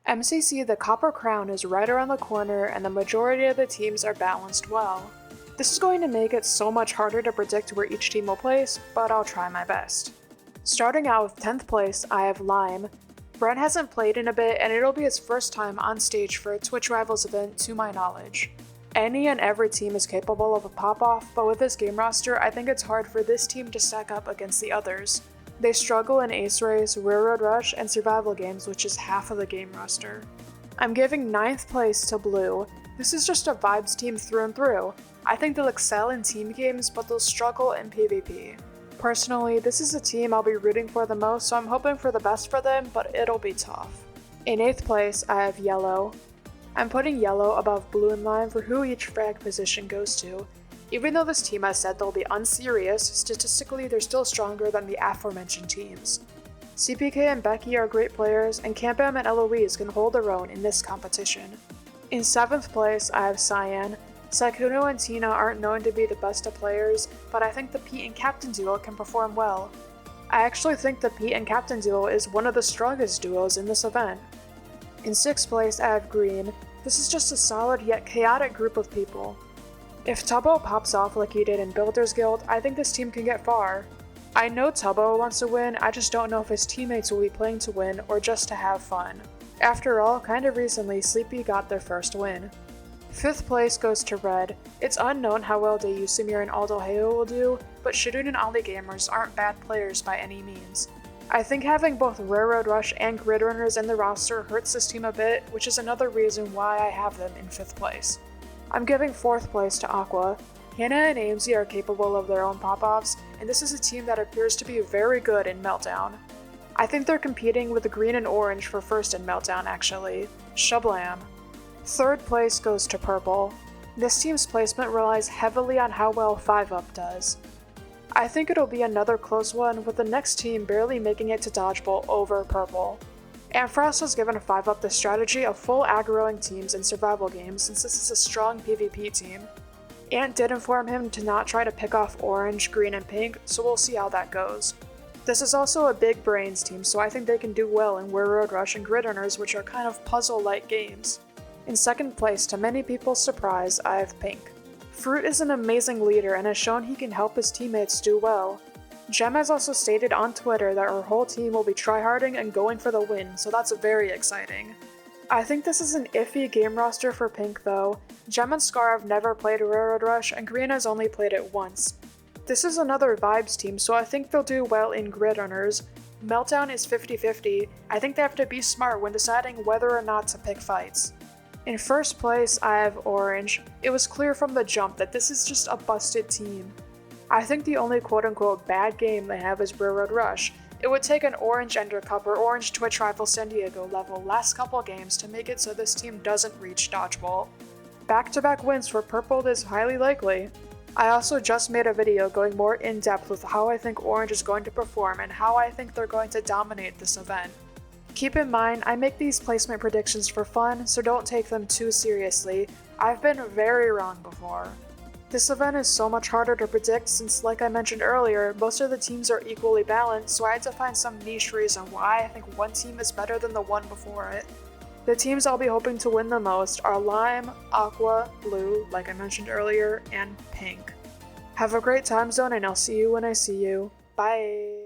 MCC, the Copper Crown, is right around the corner and the majority of the teams are balanced well. This is going to make it so much harder to predict where each team will place, but I'll try my best. Starting out with 10th place, I have Lime. Brent hasn't played in a bit and it'll be his first time on stage for a Twitch Rivals event to my knowledge. Any and every team is capable of a pop-off, but with this game roster, I think it's hard for this team to stack up against the others. They struggle in Ace Race, Railroad Rush, and Survival Games, which is half of the game roster. I'm giving 9th place to Blue. This is just a vibes team through and through. I think they'll excel in team games, but they'll struggle in PvP. Personally, this is a team I'll be rooting for the most, so I'm hoping for the best for them, but it'll be tough. In 8th place, I have Yellow. I'm putting Yellow above Blue and Lime for who each frag position goes to. Even though this team has said they'll be unserious, statistically they're still stronger than the aforementioned teams. CPK and Becky are great players, and Campam and Eloise can hold their own in this competition. In 7th place, I have Cyan. Sykkuno and Tina aren't known to be the best of players, but I think the Pete and Captain duo can perform well. I actually think the Pete and Captain duo is one of the strongest duos in this event. In 6th place, I have Green. This is just a solid yet chaotic group of people. If Tubbo pops off like he did in Builders Guild, I think this team can get far. I know Tubbo wants to win, I just don't know if his teammates will be playing to win or just to have fun. After all, kinda recently, Sleepy got their first win. 5th place goes to Red. It's unknown how well Dayusimir and Aldaheo will do, but Shadun and Ali gamers aren't bad players by any means. I think having both Railroad Rush and Grid Runners in the roster hurts this team a bit, which is another reason why I have them in 5th place. I'm giving 4th place to Aqua. Hannah and AMZ are capable of their own pop-offs, and this is a team that appears to be very good in Meltdown. I think they're competing with the Green and Orange for first in Meltdown actually. Shablam. 3rd place goes to Purple. This team's placement relies heavily on how well 5-Up does. I think it'll be another close one, with the next team barely making it to Dodgeball over Purple. Amfrost has given 5-Up the strategy of full aggroing teams in survival games since this is a strong PvP team. Ant did inform him to not try to pick off Orange, Green, and Pink, so we'll see how that goes. This is also a big brains team, so I think they can do well in Railroad Rush and Grid Runners, which are kind of puzzle-like games. In 2nd place, to many people's surprise, I have Pink. Fruit is an amazing leader and has shown he can help his teammates do well. Gem has also stated on Twitter that her whole team will be tryharding and going for the win, so that's very exciting. I think this is an iffy game roster for Pink though. Gem and Scar have never played Railroad Rush and Green has only played it once. This is another vibes team, so I think they'll do well in Grid Runners. Meltdown is 50-50, I think they have to be smart when deciding whether or not to pick fights. In 1st place, I have Orange. It was clear from the jump that this is just a busted team. I think the only quote-unquote bad game they have is Railroad Rush. It would take an Orange Ender Cup or Orange Twitch Rival San Diego level last couple games to make it so this team doesn't reach Dodgeball. Back-to-back wins for Purple is highly likely. I also just made a video going more in-depth with how I think Orange is going to perform and how I think they're going to dominate this event. Keep in mind, I make these placement predictions for fun, so don't take them too seriously. I've been very wrong before. This event is so much harder to predict since, like I mentioned earlier, most of the teams are equally balanced, so I had to find some niche reason why I think one team is better than the one before it. The teams I'll be hoping to win the most are Lime, Aqua, Blue, like I mentioned earlier, and Pink. Have a great time zone and I'll see you when I see you. Bye!